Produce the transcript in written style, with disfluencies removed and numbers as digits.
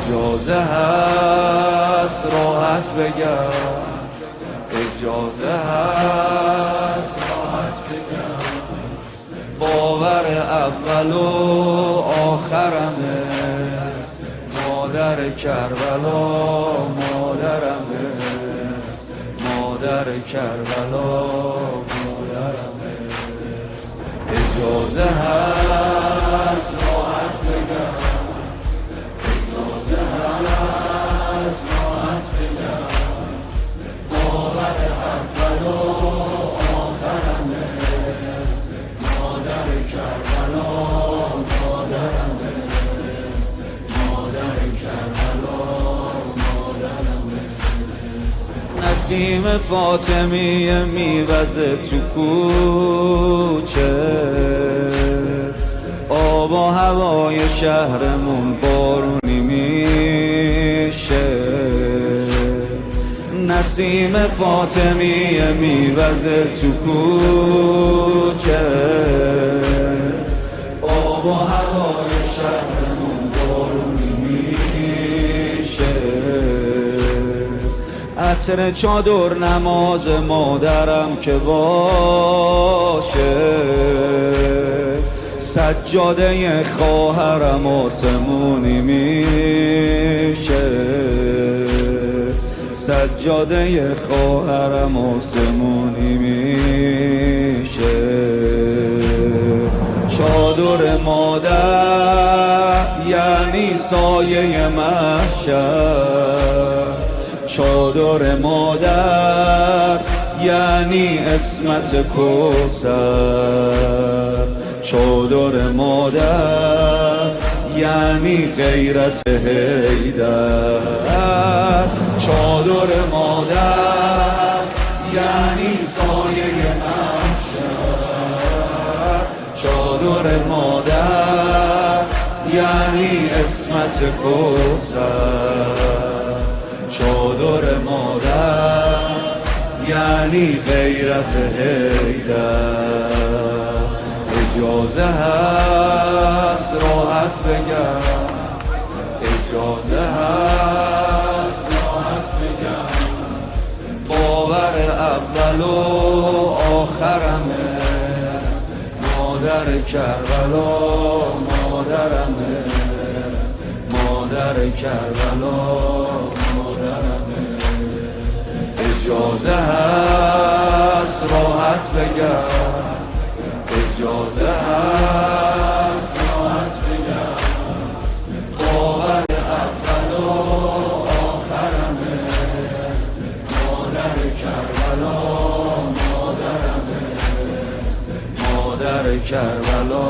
اجازه هست راحت بگم، اجازه هست راحت بگم، باور اول و آخرمه، مادر کربلا مادرمه، مادر کربلا مادرمه. اجازه هست راحت بگم، اجازه هست راحت بگم، باور اول و آخرمه، مادر کربلا مادرمه، مادر کربلا مادرمه. نسیم فاطمی میوزه تو کوچه، آب و هوای شهرمون بارونی میشه. نسیم فاطمی میوزه تو کوچه، آب و هوای شهرمون بارونی میشه. عطر چادر نماز مادرم که باشه، سجاده خواهرم آسمونی میشه، سجاده خواهرم آسمونی میشه. چادر مادر یعنی سایه محشر، چادر مادر یعنی عصمت کوثر، چادر مادر یعنی غیرت حیدر، چادر مادر یعنی سایه محشر، چادر مادر یعنی عصمت کوثر، چادر مادر یعنی غیرت حیدر. اجازه هست راحت بگم، اجازه هست راحت بگم، باور اول و آخرمه، مادر کربلا مادرمه، مادر کربلا مادرمه. اجازه هست راحت بگم، اجازه هست راحت بگم، باور اول و آخرمه، مادر کربلا مادرمه، مادر کربلا